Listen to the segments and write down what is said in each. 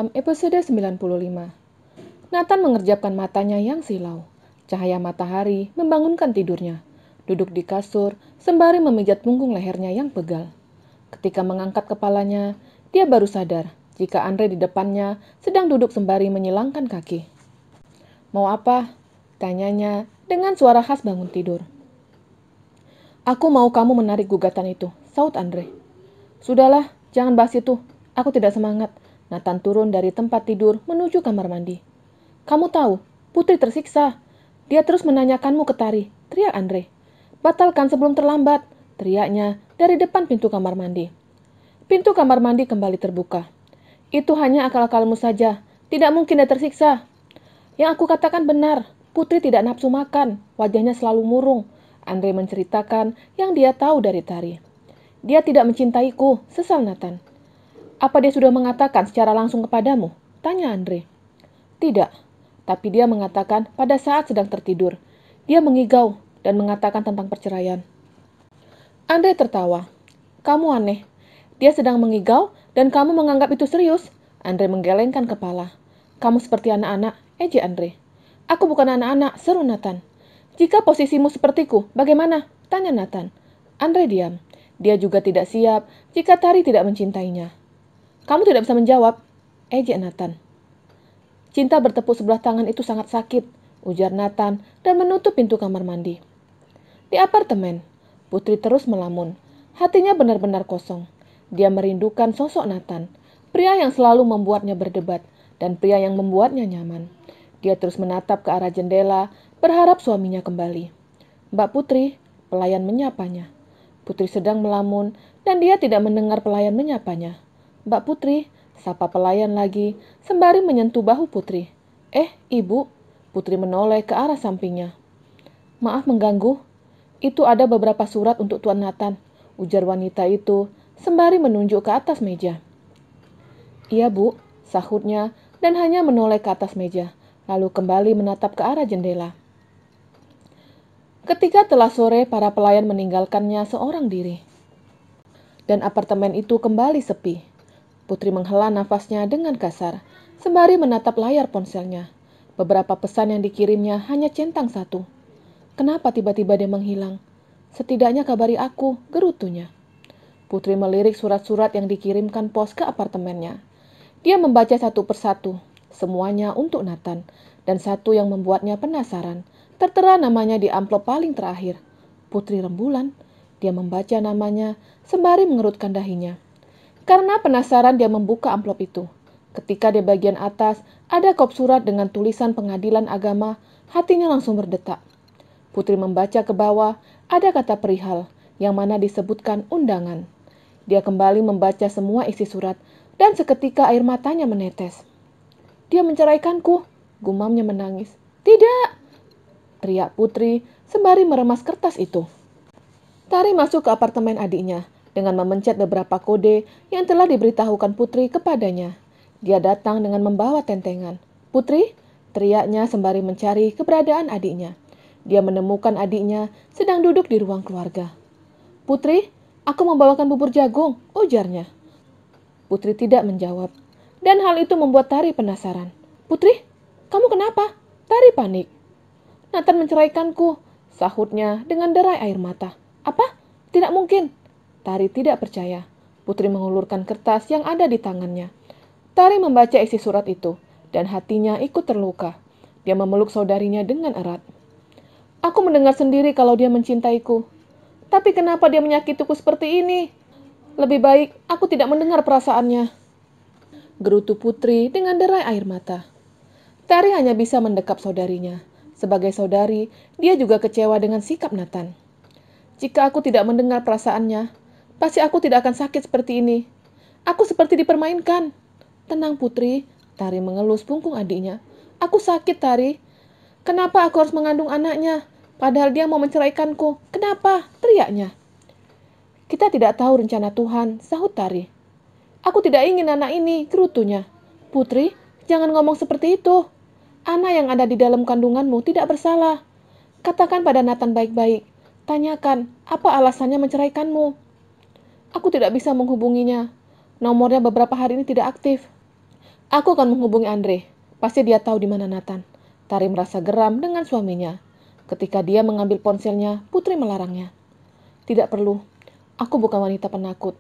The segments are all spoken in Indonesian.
Malam episode 95. Nathan mengerjapkan matanya yang silau. Cahaya matahari membangunkan tidurnya. Duduk di kasur sembari memijat punggung lehernya yang pegal. Ketika mengangkat kepalanya, dia baru sadar jika Andre di depannya sedang duduk sembari menyilangkan kaki. "Mau apa?" tanyanya dengan suara khas bangun tidur. "Aku mau kamu menarik gugatan itu," saut Andre. "Sudahlah, jangan bahas itu. Aku tidak semangat." Nathan turun dari tempat tidur menuju kamar mandi. "Kamu tahu, Putri tersiksa. Dia terus menanyakanmu ke Tari," teriak Andre. "Batalkan sebelum terlambat," teriaknya dari depan pintu kamar mandi. Pintu kamar mandi kembali terbuka. "Itu hanya akal-akalmu saja. Tidak mungkin dia tersiksa." "Yang aku katakan benar. Putri tidak nafsu makan. Wajahnya selalu murung." Andre menceritakan yang dia tahu dari Tari. "Dia tidak mencintaiku," sesal Nathan. "Apa dia sudah mengatakan secara langsung kepadamu?" tanya Andre. "Tidak, tapi dia mengatakan pada saat sedang tertidur. Dia mengigau dan mengatakan tentang perceraian." Andre tertawa. "Kamu aneh. Dia sedang mengigau dan kamu menganggap itu serius?" Andre menggelengkan kepala. "Kamu seperti anak-anak," ejek Andre. "Aku bukan anak-anak," seru Nathan. "Jika posisimu sepertiku, bagaimana?" tanya Nathan. Andre diam. Dia juga tidak siap jika Tari tidak mencintainya. "Kamu tidak bisa menjawab," ejek Nathan. "Cinta bertepuk sebelah tangan itu sangat sakit," ujar Nathan dan menutup pintu kamar mandi. Di apartemen, Putri terus melamun. Hatinya benar-benar kosong. Dia merindukan sosok Nathan, pria yang selalu membuatnya berdebat dan pria yang membuatnya nyaman. Dia terus menatap ke arah jendela, berharap suaminya kembali. "Mbak Putri," pelayan menyapanya. Putri sedang melamun dan dia tidak mendengar pelayan menyapanya. "Mbak Putri," sapa pelayan lagi, sembari menyentuh bahu Putri. Ibu," Putri menoleh ke arah sampingnya. "Maaf mengganggu. Itu ada beberapa surat untuk Tuan Nathan," ujar wanita itu, sembari menunjuk ke atas meja. "Iya, Bu," sahutnya, dan hanya menoleh ke atas meja, lalu kembali menatap ke arah jendela. Ketika telah sore, para pelayan meninggalkannya seorang diri. Dan apartemen itu kembali sepi. Putri menghela nafasnya dengan kasar, sembari menatap layar ponselnya. Beberapa pesan yang dikirimnya hanya centang satu. "Kenapa tiba-tiba dia menghilang? Setidaknya kabari aku," gerutunya. Putri melirik surat-surat yang dikirimkan pos ke apartemennya. Dia membaca satu persatu, semuanya untuk Nathan, dan satu yang membuatnya penasaran. Tertera namanya di amplop paling terakhir. Putri Rembulan. Dia membaca namanya sembari mengerutkan dahinya. Karena penasaran dia membuka amplop itu. Ketika di bagian atas ada kop surat dengan tulisan Pengadilan Agama, hatinya langsung berdetak. Putri membaca ke bawah, ada kata perihal, yang mana disebutkan undangan. Dia kembali membaca semua isi surat, dan seketika air matanya menetes. "Dia menceraikanku," gumamnya menangis. "Tidak!" teriak Putri sembari meremas kertas itu. Tari masuk ke apartemen adiknya dengan memencet beberapa kode yang telah diberitahukan Putri kepadanya. Dia datang dengan membawa tentengan. "Putri," teriaknya sembari mencari keberadaan adiknya. Dia menemukan adiknya sedang duduk di ruang keluarga. "Putri, aku membawakan bubur jagung," ujarnya. Putri tidak menjawab, dan hal itu membuat Tari penasaran. "Putri, kamu kenapa?" Tari panik. "Nathan menceraikanku," sahutnya dengan derai air mata. "Apa? Tidak mungkin." Tari tidak percaya. Putri mengulurkan kertas yang ada di tangannya. Tari membaca isi surat itu, dan hatinya ikut terluka. Dia memeluk saudarinya dengan erat. "Aku mendengar sendiri kalau dia mencintaiku. Tapi kenapa dia menyakitiku seperti ini? Lebih baik aku tidak mendengar perasaannya," gerutu Putri dengan derai air mata. Tari hanya bisa mendekap saudarinya. Sebagai saudari, dia juga kecewa dengan sikap Nathan. "Jika aku tidak mendengar perasaannya, pasti aku tidak akan sakit seperti ini. Aku seperti dipermainkan." "Tenang Putri," Tari mengelus punggung adiknya. "Aku sakit, Tari. Kenapa aku harus mengandung anaknya? Padahal dia mau menceraikanku. Kenapa?" teriaknya. "Kita tidak tahu rencana Tuhan," sahut Tari. "Aku tidak ingin anak ini," gerutunya. "Putri, jangan ngomong seperti itu. Anak yang ada di dalam kandunganmu tidak bersalah. Katakan pada Nathan baik-baik. Tanyakan, apa alasannya menceraikanmu?" "Aku tidak bisa menghubunginya. Nomornya beberapa hari ini tidak aktif." Aku akan menghubungi Andre. Pasti dia tahu di mana Nathan. Tari merasa geram dengan suaminya. Ketika dia mengambil ponselnya, Putri melarangnya. Tidak perlu. Aku bukan wanita penakut.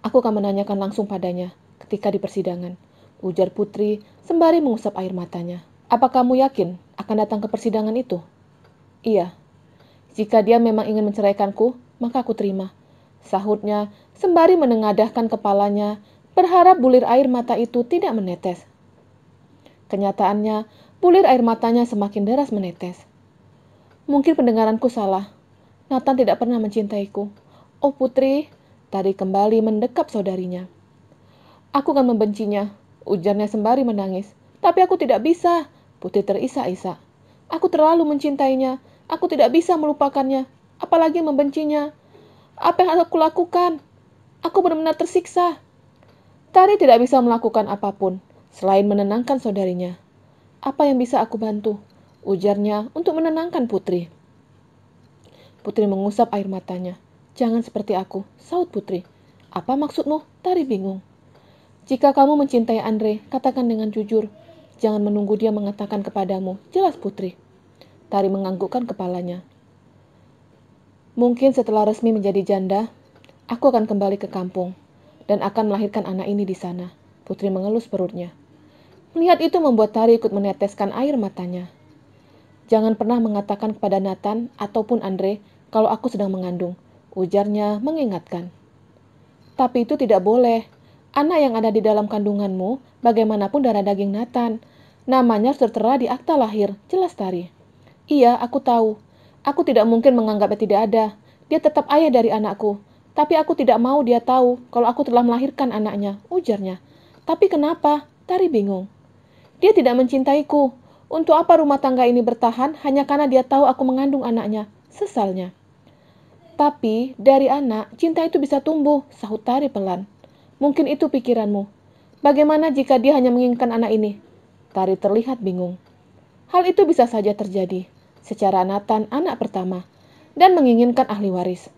Aku akan menanyakan langsung padanya ketika di persidangan. Ujar Putri sembari mengusap air matanya. Apa kamu yakin akan datang ke persidangan itu? Iya. Jika dia memang ingin menceraikanku, maka aku terima. Sahutnya sembari menengadahkan kepalanya, berharap bulir air mata itu tidak menetes. Kenyataannya, bulir air matanya semakin deras menetes. Mungkin pendengaranku salah. Nathan tidak pernah mencintaiku. Oh Putri, Tari kembali mendekap saudarinya. Aku akan membencinya, ujarnya sembari menangis. Tapi aku tidak bisa, Putri terisak-isak. Aku terlalu mencintainya, aku tidak bisa melupakannya, apalagi membencinya. Apa yang harus aku lakukan? Aku benar-benar tersiksa. Tari tidak bisa melakukan apapun selain menenangkan saudarinya. Apa yang bisa aku bantu? Ujarnya untuk menenangkan Putri. Putri mengusap air matanya. Jangan seperti aku, saut Putri. Apa maksudmu? Tari bingung. Jika kamu mencintai Andre, katakan dengan jujur. Jangan menunggu dia mengatakan kepadamu. Jelas Putri. Tari menganggukkan kepalanya. Mungkin setelah resmi menjadi janda, aku akan kembali ke kampung dan akan melahirkan anak ini di sana. Putri mengelus perutnya. Melihat itu membuat Tari ikut meneteskan air matanya. Jangan pernah mengatakan kepada Nathan ataupun Andre kalau aku sedang mengandung, ujarnya mengingatkan. Tapi itu tidak boleh. Anak yang ada di dalam kandunganmu, bagaimanapun darah daging Nathan. Namanya harus tertera di akta lahir, jelas Tari. Iya, aku tahu. Aku tidak mungkin menganggapnya tidak ada. Dia tetap ayah dari anakku. Tapi aku tidak mau dia tahu kalau aku telah melahirkan anaknya, ujarnya. Tapi kenapa? Tari bingung. Dia tidak mencintaiku. Untuk apa rumah tangga ini bertahan hanya karena dia tahu aku mengandung anaknya? Sesalnya. Tapi dari anak, cinta itu bisa tumbuh, sahut Tari pelan. Mungkin itu pikiranmu. Bagaimana jika dia hanya menginginkan anak ini? Tari terlihat bingung. Hal itu bisa saja terjadi. Secara Nathan anak pertama dan menginginkan ahli waris.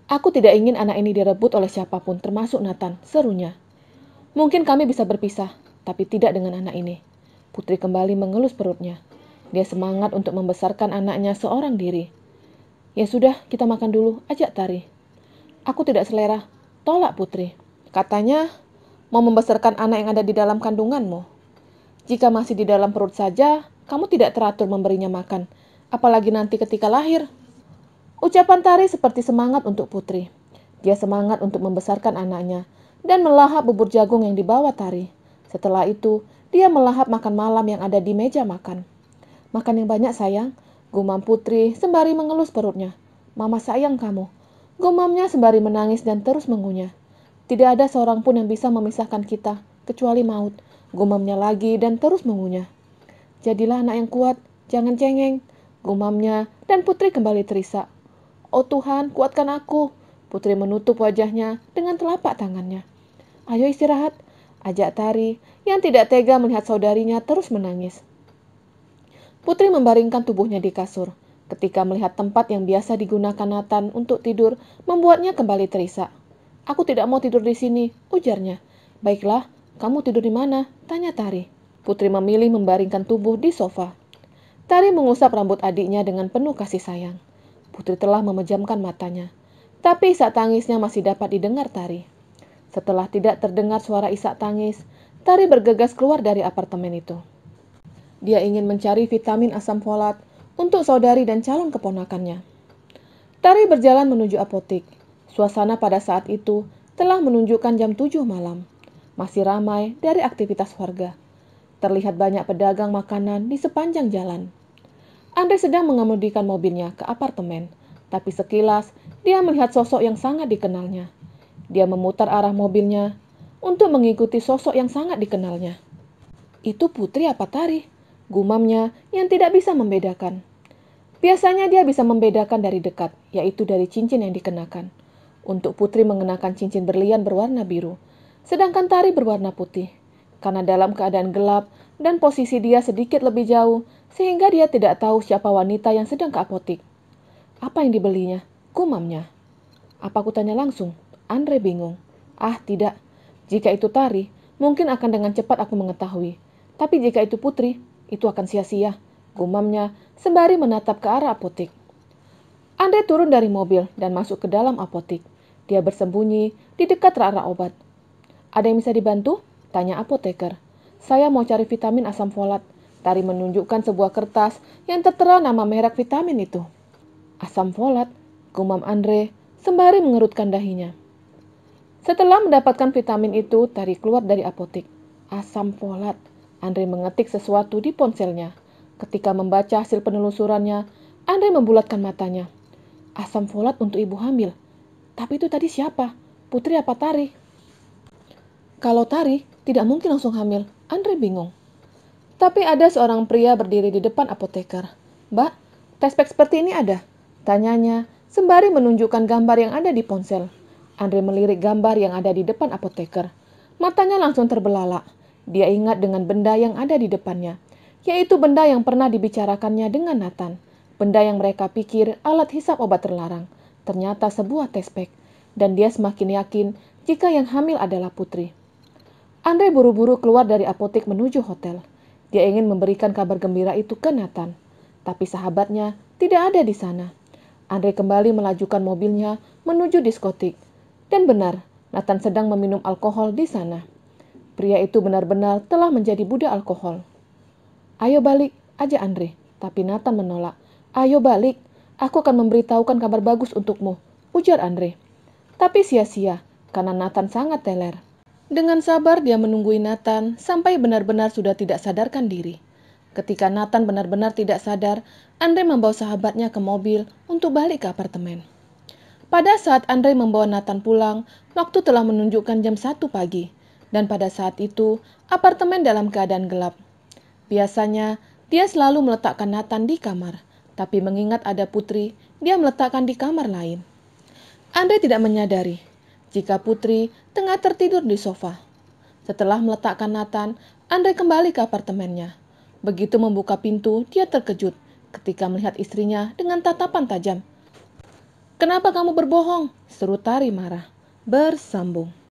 Aku tidak ingin anak ini direbut oleh siapapun, termasuk Nathan, serunya. Mungkin kami bisa berpisah, tapi tidak dengan anak ini. Putri kembali mengelus perutnya. Dia semangat untuk membesarkan anaknya seorang diri. Ya sudah, kita makan dulu, ajak Tari. Aku tidak selera, tolak Putri. Katanya, mau membesarkan anak yang ada di dalam kandunganmu. Jika masih di dalam perut saja, kamu tidak teratur memberinya makan. Apalagi nanti ketika lahir. Ucapan Tari seperti semangat untuk Putri. Dia semangat untuk membesarkan anaknya dan melahap bubur jagung yang dibawa Tari. Setelah itu, dia melahap makan malam yang ada di meja makan. Makan yang banyak sayang, gumam Putri sembari mengelus perutnya. Mama sayang kamu. Gumamnya sembari menangis dan terus mengunyah. Tidak ada seorang pun yang bisa memisahkan kita, kecuali maut. Gumamnya lagi dan terus mengunyah. Jadilah anak yang kuat, jangan cengeng. Gumamnya dan Putri kembali terisak. Oh Tuhan, kuatkan aku. Putri menutup wajahnya dengan telapak tangannya. Ayo istirahat, ajak Tari yang tidak tega melihat saudarinya terus menangis. Putri membaringkan tubuhnya di kasur. Ketika melihat tempat yang biasa digunakan Nathan untuk tidur, membuatnya kembali terisak. Aku tidak mau tidur di sini, ujarnya. Baiklah, kamu tidur di mana? Tanya Tari. Putri memilih membaringkan tubuh di sofa. Tari mengusap rambut adiknya dengan penuh kasih sayang. Putri telah memejamkan matanya. Tapi isak tangisnya masih dapat didengar Tari. Setelah tidak terdengar suara isak tangis, Tari bergegas keluar dari apartemen itu. Dia ingin mencari vitamin asam folat untuk saudari dan calon keponakannya. Tari berjalan menuju apotik. Suasana pada saat itu telah menunjukkan jam 7 malam. Masih ramai dari aktivitas warga. Terlihat banyak pedagang makanan di sepanjang jalan. Andre sedang mengemudikan mobilnya ke apartemen, tapi sekilas dia melihat sosok yang sangat dikenalnya. Dia memutar arah mobilnya untuk mengikuti sosok yang sangat dikenalnya. Itu Putri apa Tari? Gumamnya yang tidak bisa membedakan. Biasanya dia bisa membedakan dari dekat, yaitu dari cincin yang dikenakan. Untuk Putri mengenakan cincin berlian berwarna biru, sedangkan Tari berwarna putih. Karena dalam keadaan gelap dan posisi dia sedikit lebih jauh, sehingga dia tidak tahu siapa wanita yang sedang ke apotik. Apa yang dibelinya? Gumamnya. Apa aku tanya langsung? Andre bingung. Ah, tidak. Jika itu Tari, mungkin akan dengan cepat aku mengetahui. Tapi jika itu Putri, itu akan sia-sia, gumamnya sembari menatap ke arah apotek. Andre turun dari mobil dan masuk ke dalam apotek. Dia bersembunyi di dekat rak obat. "Ada yang bisa dibantu?" tanya apoteker. "Saya mau cari vitamin asam folat." Tari menunjukkan sebuah kertas yang tertera nama merek vitamin itu. "Asam folat," gumam Andre sembari mengerutkan dahinya. Setelah mendapatkan vitamin itu, Tari keluar dari apotek. Asam folat. Andre mengetik sesuatu di ponselnya. Ketika membaca hasil penelusurannya, Andre membulatkan matanya. Asam folat untuk ibu hamil. Tapi itu tadi siapa? Putri apa Tari? Kalau Tari, tidak mungkin langsung hamil. Andre bingung. Tapi ada seorang pria berdiri di depan apoteker. "Mbak, tes pack seperti ini ada?" tanyanya sembari menunjukkan gambar yang ada di ponsel. Andre melirik gambar yang ada di depan apoteker. Matanya langsung terbelalak. Dia ingat dengan benda yang ada di depannya, yaitu benda yang pernah dibicarakannya dengan Nathan. Benda yang mereka pikir alat hisap obat terlarang. Ternyata sebuah tes pack. Dan dia semakin yakin jika yang hamil adalah Putri. Andre buru-buru keluar dari apotek menuju hotel. Dia ingin memberikan kabar gembira itu ke Nathan, tapi sahabatnya tidak ada di sana. Andre kembali melajukan mobilnya menuju diskotik. Dan benar, Nathan sedang meminum alkohol di sana. Pria itu benar-benar telah menjadi budak alkohol. "Ayo balik," ajak Andre, tapi Nathan menolak. "Ayo balik, aku akan memberitahukan kabar bagus untukmu," ujar Andre. Tapi sia-sia, karena Nathan sangat teler. Dengan sabar dia menunggui Nathan sampai benar-benar sudah tidak sadarkan diri. Ketika Nathan benar-benar tidak sadar, Andre membawa sahabatnya ke mobil untuk balik ke apartemen. Pada saat Andre membawa Nathan pulang, waktu telah menunjukkan jam 1 pagi. Dan pada saat itu, apartemen dalam keadaan gelap. Biasanya, dia selalu meletakkan Nathan di kamar. Tapi mengingat ada Putri, dia meletakkan di kamar lain. Andre tidak menyadari jika Putri tengah tertidur di sofa. Setelah meletakkan Nathan, Andre kembali ke apartemennya. Begitu membuka pintu, dia terkejut ketika melihat istrinya dengan tatapan tajam. "Kenapa kamu berbohong?" seru Tari marah. Bersambung.